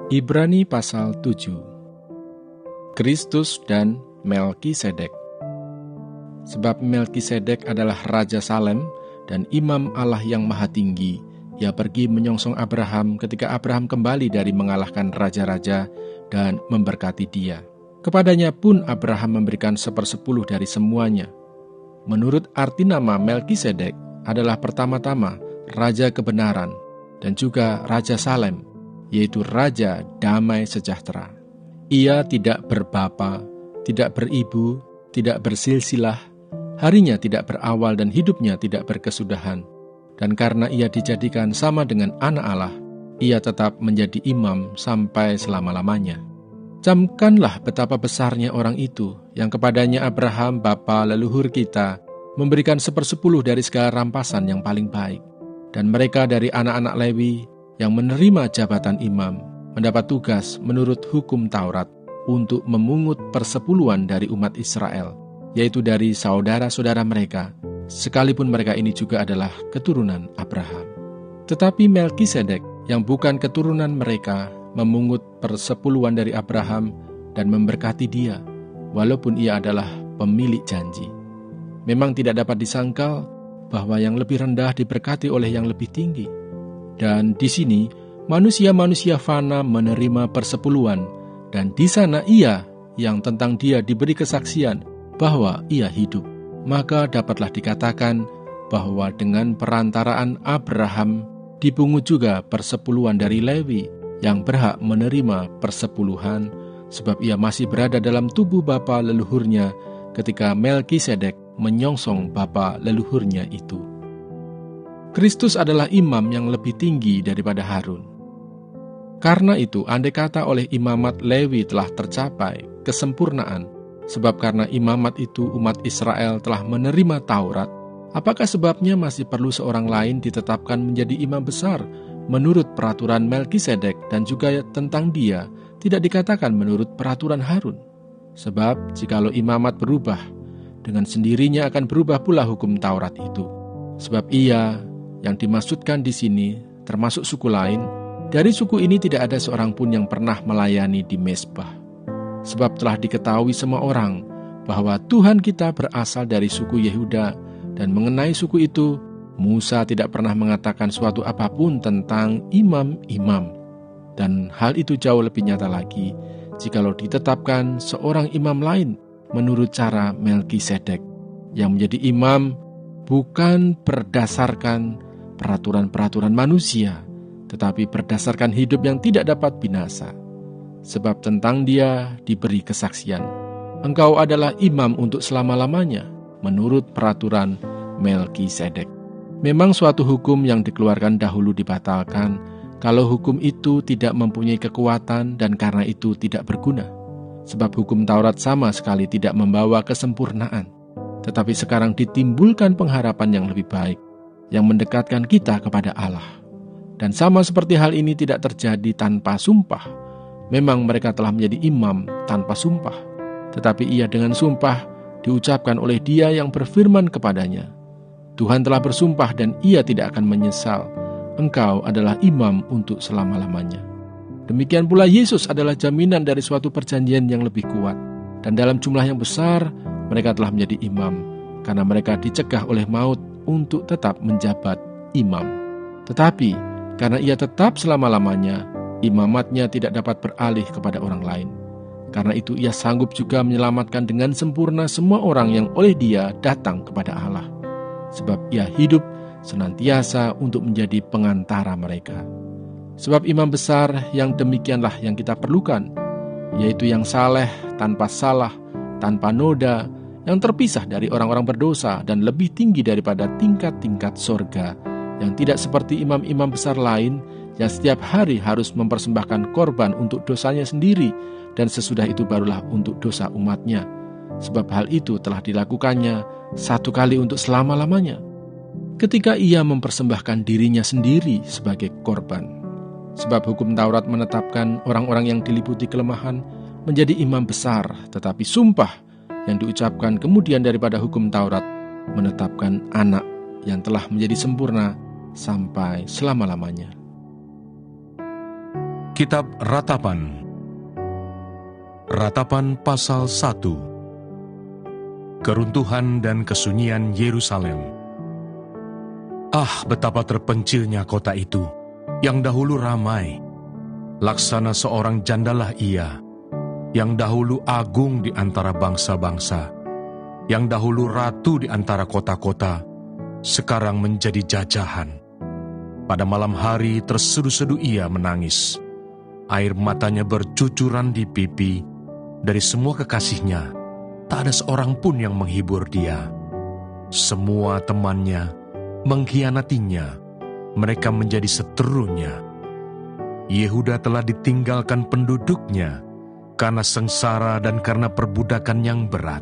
Ibrani pasal 7. Kristus dan Melkisedek. Sebab Melkisedek adalah Raja Salem dan Imam Allah yang Maha Tinggi. Ia pergi menyongsong Abraham ketika Abraham kembali dari mengalahkan raja-raja dan memberkati dia. Kepadanya pun Abraham memberikan 1/10 dari semuanya. Menurut arti nama Melkisedek adalah pertama-tama Raja Kebenaran dan juga Raja Salem, yaitu Raja Damai Sejahtera. Ia tidak berbapa, tidak beribu, tidak bersilsilah, harinya tidak berawal dan hidupnya tidak berkesudahan. Dan karena ia dijadikan sama dengan anak Allah, ia tetap menjadi imam sampai selama-lamanya. Camkanlah betapa besarnya orang itu, yang kepadanya Abraham, bapa leluhur kita, memberikan 1/10 dari segala rampasan yang paling baik. Dan mereka dari anak-anak Lewi, yang menerima jabatan imam, mendapat tugas menurut hukum Taurat untuk memungut persepuluhan dari umat Israel, yaitu dari saudara-saudara mereka, sekalipun mereka ini juga adalah keturunan Abraham. Tetapi Melkisedek, yang bukan keturunan mereka, memungut persepuluhan dari Abraham dan memberkati dia, walaupun ia adalah pemilik janji. Memang tidak dapat disangkal bahwa yang lebih rendah diberkati oleh yang lebih tinggi. Dan di sini, manusia-manusia fana menerima persepuluhan, dan di sana ia yang tentang dia diberi kesaksian bahwa ia hidup. Maka dapatlah dikatakan bahwa dengan perantaraan Abraham dipungut juga persepuluhan dari Lewi yang berhak menerima persepuluhan, sebab ia masih berada dalam tubuh bapa leluhurnya ketika Melkisedek menyongsong bapa leluhurnya itu. Kristus adalah imam yang lebih tinggi daripada Harun. Karena itu, andai kata oleh imamat Lewi telah tercapai kesempurnaan, sebab karena imamat itu umat Israel telah menerima Taurat, apakah sebabnya masih perlu seorang lain ditetapkan menjadi imam besar menurut peraturan Melkisedek, dan juga tentang dia tidak dikatakan menurut peraturan Harun? Sebab jikalau imamat berubah, dengan sendirinya akan berubah pula hukum Taurat itu. Sebab ia yang dimaksudkan di sini termasuk suku lain. Dari suku ini tidak ada seorang pun yang pernah melayani di mezbah. Sebab telah diketahui semua orang bahwa Tuhan kita berasal dari suku Yehuda, dan mengenai suku itu Musa tidak pernah mengatakan suatu apapun tentang imam-imam. Dan hal itu jauh lebih nyata lagi jikalau ditetapkan seorang imam lain menurut cara Melkisedek, yang menjadi imam bukan berdasarkan peraturan-peraturan manusia, tetapi berdasarkan hidup yang tidak dapat binasa. Sebab tentang dia diberi kesaksian, engkau adalah imam untuk selama-lamanya, menurut peraturan Melkisedek. Memang suatu hukum yang dikeluarkan dahulu dibatalkan kalau hukum itu tidak mempunyai kekuatan dan karena itu tidak berguna. Sebab hukum Taurat sama sekali tidak membawa kesempurnaan. Tetapi sekarang ditimbulkan pengharapan yang lebih baik, yang mendekatkan kita kepada Allah. Dan sama seperti hal ini tidak terjadi tanpa sumpah. Memang mereka telah menjadi imam tanpa sumpah, tetapi ia dengan sumpah diucapkan oleh dia yang berfirman kepadanya, Tuhan telah bersumpah dan ia tidak akan menyesal, engkau adalah imam untuk selama-lamanya. Demikian pula Yesus adalah jaminan dari suatu perjanjian yang lebih kuat, dan dalam jumlah yang besar mereka telah menjadi imam, karena mereka dicegah oleh maut untuk tetap menjabat imam. Tetapi karena ia tetap selama-lamanya, imamatnya tidak dapat beralih kepada orang lain. Karena itu ia sanggup juga menyelamatkan dengan sempurna semua orang yang oleh dia datang kepada Allah. Sebab ia hidup senantiasa untuk menjadi pengantara mereka. Sebab imam besar yang demikianlah yang kita perlukan, yaitu yang saleh, tanpa salah, tanpa noda, yang terpisah dari orang-orang berdosa dan lebih tinggi daripada tingkat-tingkat sorga, yang tidak seperti imam-imam besar lain yang setiap hari harus mempersembahkan korban untuk dosanya sendiri, dan sesudah itu barulah untuk dosa umatnya. Sebab hal itu telah dilakukannya satu kali untuk selama-lamanya, ketika ia mempersembahkan dirinya sendiri sebagai korban. Sebab hukum Taurat menetapkan orang-orang yang diliputi kelemahan menjadi imam besar, tetapi sumpah yang diucapkan kemudian daripada hukum Taurat menetapkan anak yang telah menjadi sempurna sampai selama-lamanya. Kitab Ratapan. Ratapan pasal 1. Keruntuhan dan kesunyian Yerusalem. Ah, betapa terpencilnya kota itu, yang dahulu ramai. Laksana seorang jandalah ia, yang dahulu agung di antara bangsa-bangsa, yang dahulu ratu di antara kota-kota, sekarang menjadi jajahan. Pada malam hari terseduh-seduh ia menangis. Air matanya bercucuran di pipi. Dari semua kekasihnya, tak ada seorang pun yang menghibur dia. Semua temannya mengkhianatinya, mereka menjadi seterunya. Yehuda telah ditinggalkan penduduknya karena sengsara dan karena perbudakan yang berat.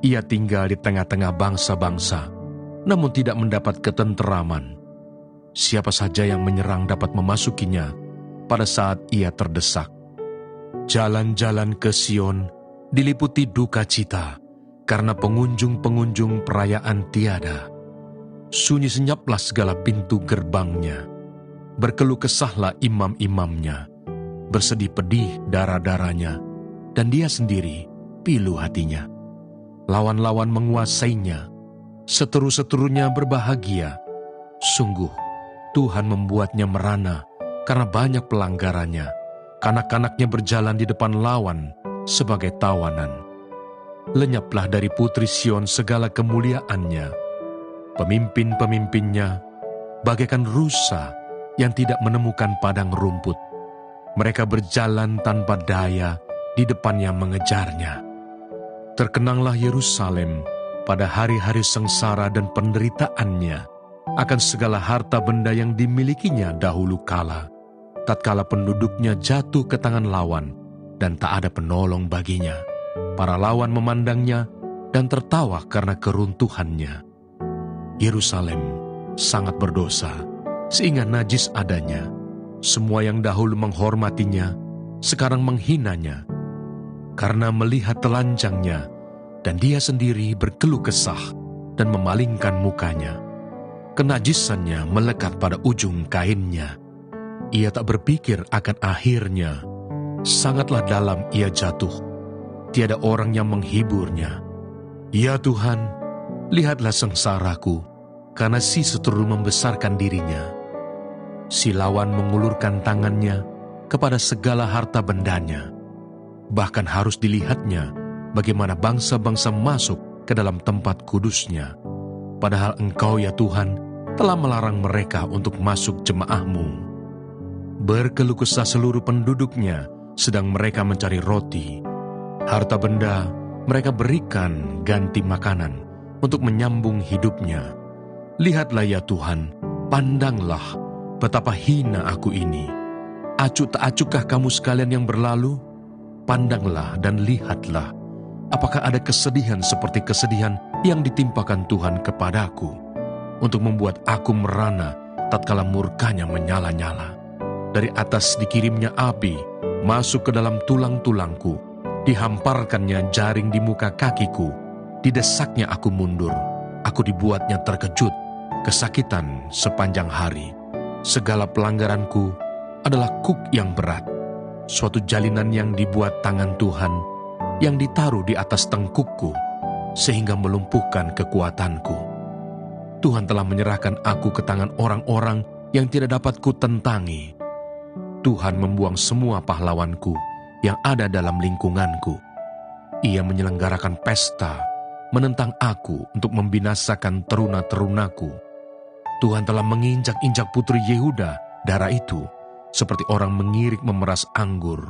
Ia tinggal di tengah-tengah bangsa-bangsa, namun tidak mendapat ketenteraman. Siapa saja yang menyerang dapat memasukinya pada saat ia terdesak. Jalan-jalan ke Sion diliputi duka cita karena pengunjung-pengunjung perayaan tiada. Sunyi senyaplah segala pintu gerbangnya. Berkeluh kesahlah imam-imamnya. Bersedih pedih darah-darahnya, dan dia sendiri pilu hatinya. Lawan-lawan menguasainya, seteru-seterunya berbahagia. Sungguh, Tuhan membuatnya merana karena banyak pelanggarannya. Kanak-kanaknya berjalan di depan lawan sebagai tawanan. Lenyaplah dari putri Sion segala kemuliaannya. Pemimpin-pemimpinnya bagaikan rusa yang tidak menemukan padang rumput. Mereka berjalan tanpa daya di depan yang mengejarnya. Terkenanglah Yerusalem pada hari-hari sengsara dan penderitaannya akan segala harta benda yang dimilikinya dahulu kala, tatkala penduduknya jatuh ke tangan lawan dan tak ada penolong baginya. Para lawan memandangnya dan tertawa karena keruntuhannya. Yerusalem sangat berdosa, sehingga najis adanya. Semua yang dahulu menghormatinya, sekarang menghinanya. Karena melihat telanjangnya, dan dia sendiri berkeluh kesah dan memalingkan mukanya. Kenajisannya melekat pada ujung kainnya. Ia tak berpikir akan akhirnya. Sangatlah dalam ia jatuh. Tiada orang yang menghiburnya. Ya Tuhan, lihatlah sengsaraku, karena si seteru membesarkan dirinya. Si lawan mengulurkan tangannya kepada segala harta bendanya. Bahkan harus dilihatnya bagaimana bangsa-bangsa masuk ke dalam tempat kudusnya. Padahal Engkau ya Tuhan telah melarang mereka untuk masuk jemaah-Mu. Berkeluh kesah seluruh penduduknya sedang mereka mencari roti. Harta benda mereka berikan ganti makanan untuk menyambung hidupnya. Lihatlah ya Tuhan, pandanglah betapa hina aku ini. Acuh tak acuhkah kamu sekalian yang berlalu? Pandanglah dan lihatlah, apakah ada kesedihan seperti kesedihan yang ditimpakan Tuhan kepadaku, untuk membuat aku merana tatkala murkanya menyala-nyala. Dari atas dikirimnya api, masuk ke dalam tulang-tulangku, dihamparkannya jaring di muka kakiku, didesaknya aku mundur, aku dibuatnya terkejut, kesakitan sepanjang hari. Segala pelanggaranku adalah kuk yang berat, suatu jalinan yang dibuat tangan Tuhan, yang ditaruh di atas tengkukku, sehingga melumpuhkan kekuatanku. Tuhan telah menyerahkan aku ke tangan orang-orang yang tidak dapat kutentangi. Tuhan membuang semua pahlawanku yang ada dalam lingkunganku. Ia menyelenggarakan pesta menentang aku untuk membinasakan teruna-terunaku. Tuhan telah menginjak-injak putri Yehuda, darah itu, seperti orang mengirik memeras anggur.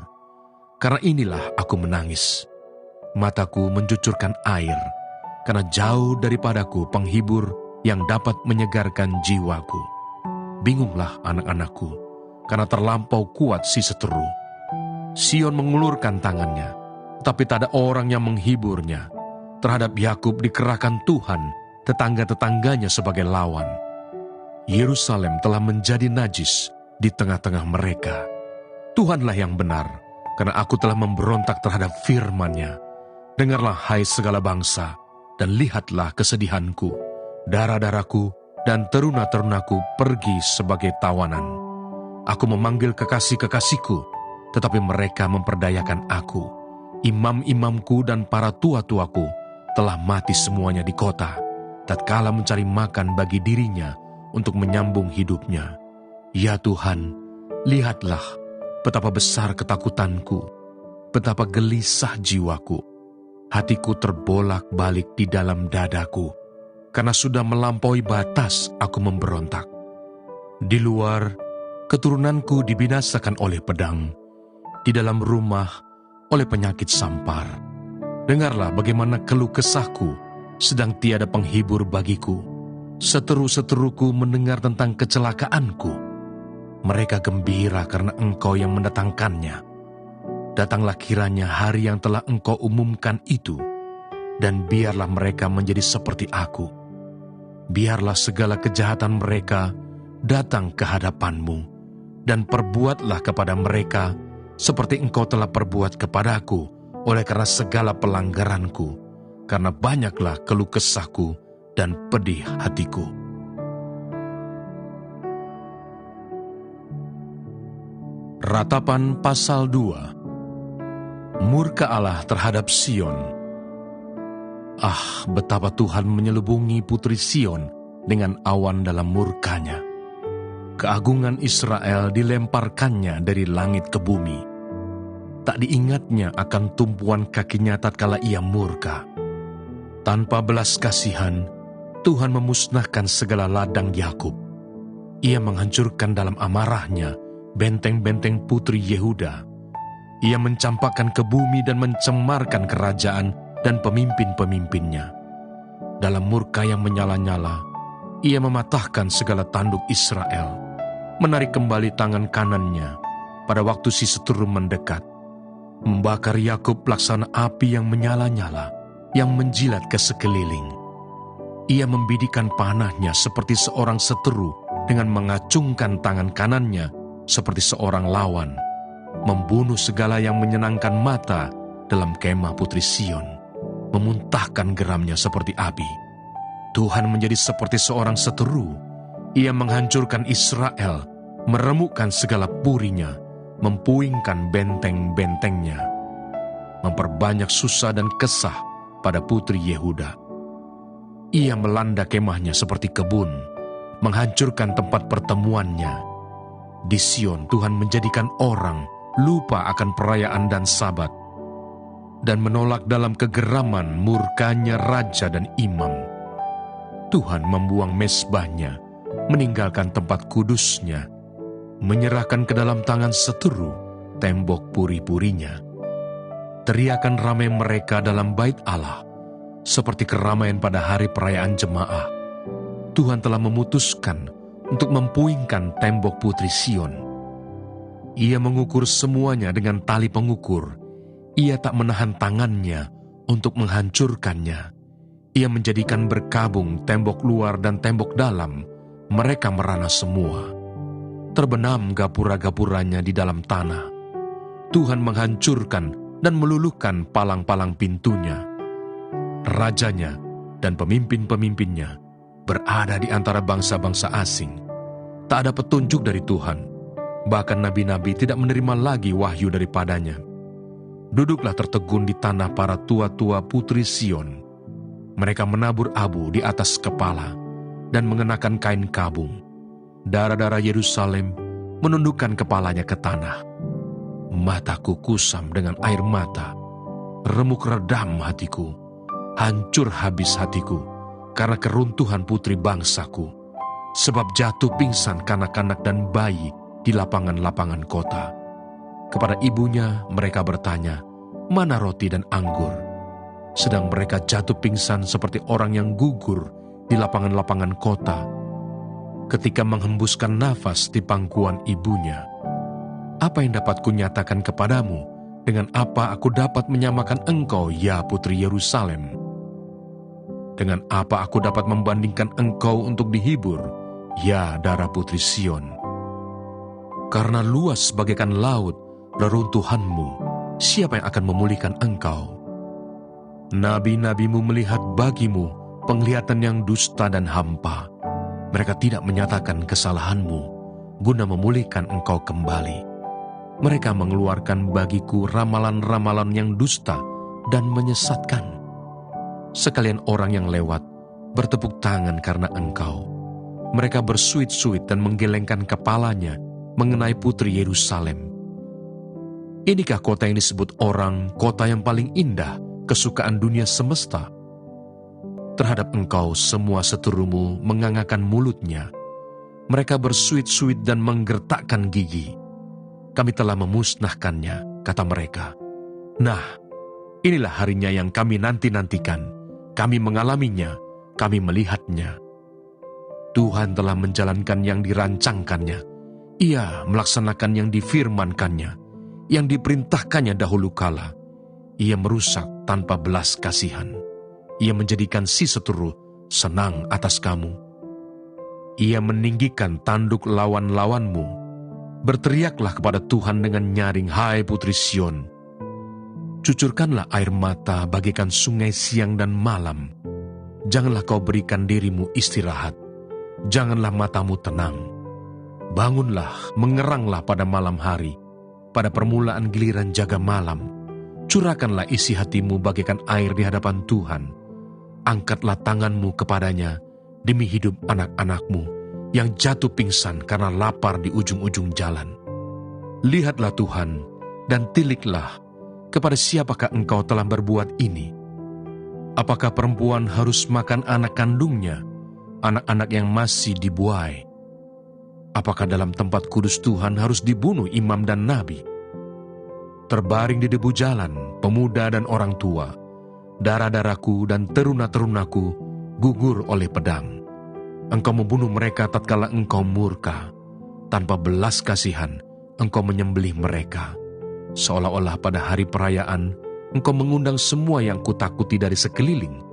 Karena inilah aku menangis. Mataku mencucurkan air, karena jauh daripadaku penghibur yang dapat menyegarkan jiwaku. Bingunglah anak-anakku, karena terlampau kuat si seteru. Sion mengulurkan tangannya, tapi tak ada orang yang menghiburnya. Terhadap Yakub dikerahkan Tuhan, tetangga-tetangganya sebagai lawan. Yerusalem telah menjadi najis di tengah-tengah mereka. Tuhanlah yang benar, karena aku telah memberontak terhadap firman-Nya. Dengarlah hai segala bangsa, dan lihatlah kesedihanku. Darah-darahku dan teruna-terunaku pergi sebagai tawanan. Aku memanggil kekasih-kekasihku, tetapi mereka memperdayakan aku. Imam-imamku dan para tua-tuaku telah mati semuanya di kota, tatkala mencari makan bagi dirinya untuk menyambung hidupnya. Ya Tuhan, lihatlah betapa besar ketakutanku, betapa gelisah jiwaku. Hatiku terbolak-balik di dalam dadaku, karena sudah melampaui batas aku memberontak. Di luar, keturunanku dibinasakan oleh pedang, di dalam rumah oleh penyakit sampar. Dengarlah bagaimana keluh kesahku, sedang tiada penghibur bagiku. Seteru-seteruku mendengar tentang kecelakaanku. Mereka gembira karena Engkau yang mendatangkannya. Datanglah kiranya hari yang telah Engkau umumkan itu, dan biarlah mereka menjadi seperti aku. Biarlah segala kejahatan mereka datang ke hadapan-Mu, dan perbuatlah kepada mereka seperti Engkau telah perbuat kepadaku, oleh karena segala pelanggaranku, karena banyaklah keluh kesahku dan pedih hatiku. Ratapan pasal 2. Murka Allah terhadap Sion. Ah, betapa Tuhan menyelubungi putri Sion dengan awan dalam murkanya. Keagungan Israel dilemparkannya dari langit ke bumi. Tak diingatnya akan tumpuan kakinya tatkala ia murka. Tanpa belas kasihan, Tuhan memusnahkan segala ladang Yakub. Ia menghancurkan dalam amarahnya benteng-benteng putri Yehuda. Ia mencampakkan ke bumi dan mencemarkan kerajaan dan pemimpin-pemimpinnya. Dalam murka yang menyala-nyala, ia mematahkan segala tanduk Israel, menarik kembali tangan kanannya pada waktu si seteru mendekat, membakar Yakub laksana api yang menyala-nyala, yang menjilat ke sekeliling. Ia membidikan panahnya seperti seorang seteru dengan mengacungkan tangan kanannya seperti seorang lawan, membunuh segala yang menyenangkan mata dalam kemah putri Sion, memuntahkan geramnya seperti api. Tuhan menjadi seperti seorang seteru. Ia menghancurkan Israel, meremukkan segala purinya, mempuingkan benteng-bentengnya, memperbanyak susah dan kesah pada putri Yehuda. Ia melanda kemahnya seperti kebun, menghancurkan tempat pertemuannya. Di Sion Tuhan menjadikan orang lupa akan perayaan dan Sabat, dan menolak dalam kegeraman murkanya raja dan imam. Tuhan membuang mezbahnya, meninggalkan tempat kudusnya, menyerahkan ke dalam tangan seteru tembok puri-purinya. Teriakan ramai mereka dalam bait Allah, seperti keramaian pada hari perayaan jemaah. Tuhan telah memutuskan untuk mempuingkan tembok putri Sion. Ia mengukur semuanya dengan tali pengukur. Ia tak menahan tangannya untuk menghancurkannya. Ia menjadikan berkabung tembok luar dan tembok dalam. Mereka merana semua. Terbenam gapura-gapuranya di dalam tanah. Tuhan menghancurkan dan meluluhkan palang-palang pintunya. Rajanya dan pemimpin-pemimpinnya berada di antara bangsa-bangsa asing. Tak ada petunjuk dari Tuhan. Bahkan nabi-nabi tidak menerima lagi wahyu daripadanya. Duduklah tertegun di tanah para tua-tua putri Sion. Mereka menabur abu di atas kepala dan mengenakan kain kabung. Darah-darah Yerusalem menundukkan kepalanya ke tanah. Mataku kusam dengan air mata. Remuk redam hatiku. Hancur habis hatiku karena keruntuhan putri bangsaku, sebab jatuh pingsan kanak-kanak dan bayi di lapangan-lapangan kota. Kepada ibunya mereka bertanya, "Mana roti dan anggur?" Sedang mereka jatuh pingsan seperti orang yang gugur di lapangan-lapangan kota, ketika menghembuskan nafas di pangkuan ibunya. Apa yang dapat kunyatakan kepadamu? Dengan apa aku dapat menyamakan engkau, ya putri Yerusalem? Dengan apa aku dapat membandingkan engkau untuk dihibur, ya darah putri Sion? Karena luas bagaikan laut reruntuhanmu, siapa yang akan memulihkan engkau? Nabi-nabimu melihat bagimu penglihatan yang dusta dan hampa. Mereka tidak menyatakan kesalahanmu. guna memulihkan engkau kembali. Mereka mengeluarkan bagiku ramalan-ramalan yang dusta dan menyesatkan. Sekalian orang yang lewat bertepuk tangan karena engkau. Mereka bersuit-suit dan menggelengkan kepalanya mengenai putri Yerusalem. Inikah kota yang disebut orang, kota yang paling indah, kesukaan dunia semesta? Terhadap engkau semua seterumu mengangakkan mulutnya. Mereka bersuit-suit dan menggertakkan gigi. Kami telah memusnahkannya, kata mereka. Nah, inilah harinya yang kami nanti-nantikan. Kami mengalaminya, kami melihatnya. Tuhan telah menjalankan yang dirancangkannya. Ia melaksanakan yang difirmankannya, yang diperintahkannya dahulu kala. Ia merusak tanpa belas kasihan. Ia menjadikan si seteru senang atas kamu. Ia meninggikan tanduk lawan-lawanmu. Berteriaklah kepada Tuhan dengan nyaring, hai putri Sion. Cucurkanlah air mata bagaikan sungai siang dan malam. Janganlah kau berikan dirimu istirahat. Janganlah matamu tenang. Bangunlah, mengeranglah pada malam hari, pada permulaan giliran jaga malam. Curahkanlah isi hatimu bagaikan air di hadapan Tuhan. Angkatlah tanganmu kepadanya demi hidup anak-anakmu yang jatuh pingsan karena lapar di ujung-ujung jalan. Lihatlah Tuhan dan tiliklah, kepada siapakah engkau telah berbuat ini? Apakah perempuan harus makan anak kandungnya, anak-anak yang masih dibuai? Apakah dalam tempat kudus Tuhan harus dibunuh imam dan nabi? Terbaring di debu jalan, pemuda dan orang tua, darah-darahku dan teruna-terunaku gugur oleh pedang. Engkau membunuh mereka tatkala engkau murka. Tanpa belas kasihan, engkau menyembelih mereka. Seolah-olah pada hari perayaan, engkau mengundang semua yang kutakuti dari sekeliling.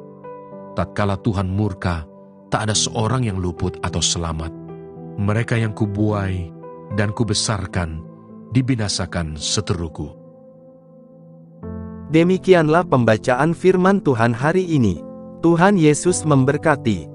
Tatkala Tuhan murka, tak ada seorang yang luput atau selamat. Mereka yang kubuai dan kubesarkan, dibinasakan seteruku. Demikianlah pembacaan firman Tuhan hari ini. Tuhan Yesus memberkati.